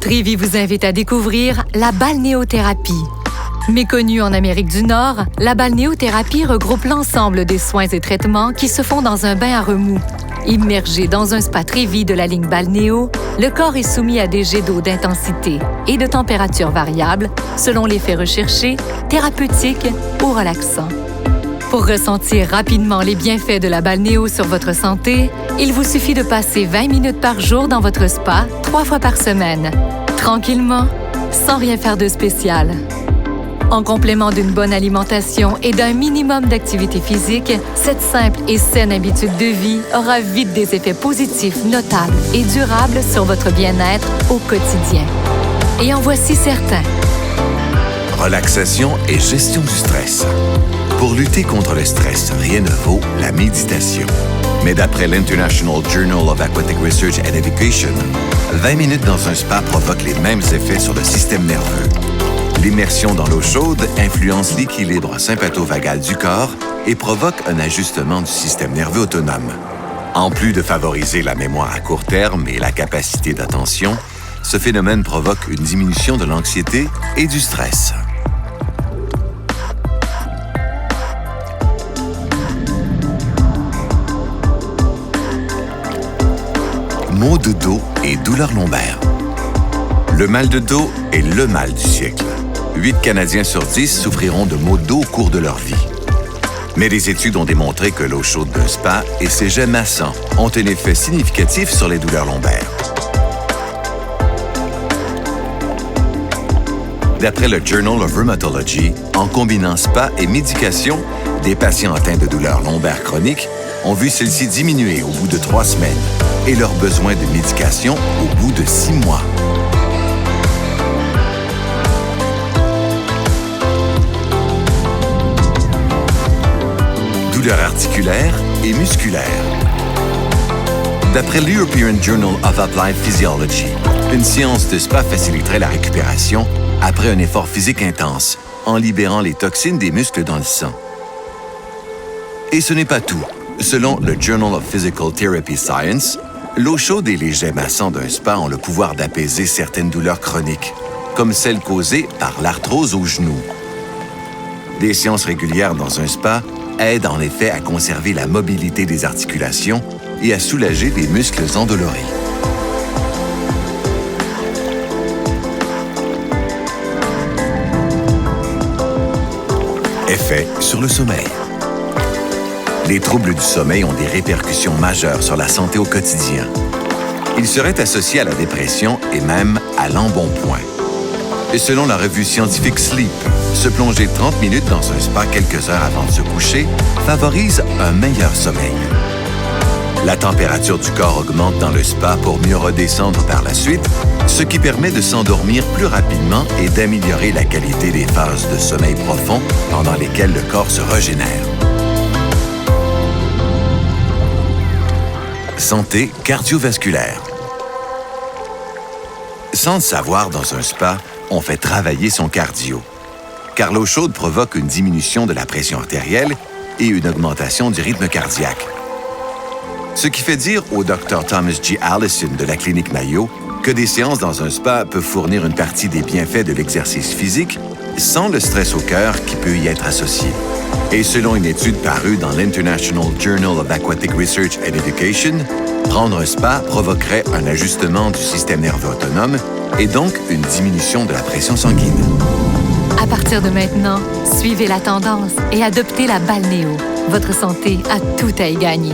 Trévi vous invite à découvrir la balnéothérapie. Méconnue en Amérique du Nord, la balnéothérapie regroupe l'ensemble des soins et traitements qui se font dans un bain à remous. Immergé dans un spa Trévi de la ligne balnéo, le corps est soumis à des jets d'eau d'intensité et de température variable selon l'effet recherché, thérapeutique ou relaxant. Pour ressentir rapidement les bienfaits de la balnéo sur votre santé, il vous suffit de passer 20 minutes par jour dans votre spa 3 fois par semaine, tranquillement, sans rien faire de spécial. En complément d'une bonne alimentation et d'un minimum d'activité physique, cette simple et saine habitude de vie aura vite des effets positifs notables et durables sur votre bien-être au quotidien. Et en voici certains. Relaxation et gestion du stress. Pour lutter contre le stress, rien ne vaut la méditation. Mais d'après l'International Journal of Aquatic Research and Education, 20 minutes dans un spa provoquent les mêmes effets sur le système nerveux. L'immersion dans l'eau chaude influence l'équilibre sympatho-vagal du corps et provoque un ajustement du système nerveux autonome. En plus de favoriser la mémoire à court terme et la capacité d'attention, ce phénomène provoque une diminution de l'anxiété et du stress. Maux de dos et douleurs lombaires. Le mal de dos est le mal du siècle. 8 Canadiens sur 10 souffriront de maux de dos au cours de leur vie. Mais des études ont démontré que l'eau chaude d'un spa et ses jets massants ont un effet significatif sur les douleurs lombaires. D'après le Journal of Rheumatology, en combinant spa et médication, des patients atteints de douleurs lombaires chroniques ont vu celles-ci diminuer au bout de 3 semaines et leurs besoins de médication au bout de 6 mois. Douleurs articulaires et musculaires. D'après l'European Journal of Applied Physiology, une séance de spa faciliterait la récupération après un effort physique intense, en libérant les toxines des muscles dans le sang. Et ce n'est pas tout. Selon le Journal of Physical Therapy Science, l'eau chaude et les jets massants d'un spa ont le pouvoir d'apaiser certaines douleurs chroniques, comme celles causées par l'arthrose au genou. Des séances régulières dans un spa aident en effet à conserver la mobilité des articulations et à soulager les muscles endoloris. Effet sur le sommeil. Les troubles du sommeil ont des répercussions majeures sur la santé au quotidien. Ils seraient associés à la dépression et même à l'embonpoint. Et selon la revue scientifique Sleep, se plonger 30 minutes dans un spa quelques heures avant de se coucher favorise un meilleur sommeil. La température du corps augmente dans le spa pour mieux redescendre par la suite, ce qui permet de s'endormir plus rapidement et d'améliorer la qualité des phases de sommeil profond pendant lesquelles le corps se régénère. Santé cardiovasculaire. Sans le savoir, dans un spa, on fait travailler son cardio, car l'eau chaude provoque une diminution de la pression artérielle et une augmentation du rythme cardiaque. Ce qui fait dire au Dr Thomas G. Allison de la clinique Mayo que des séances dans un spa peuvent fournir une partie des bienfaits de l'exercice physique sans le stress au cœur qui peut y être associé. Et selon une étude parue dans l'International Journal of Aquatic Research and Education, prendre un spa provoquerait un ajustement du système nerveux autonome et donc une diminution de la pression sanguine. À partir de maintenant, suivez la tendance et adoptez la balnéo. Votre santé a tout à y gagner.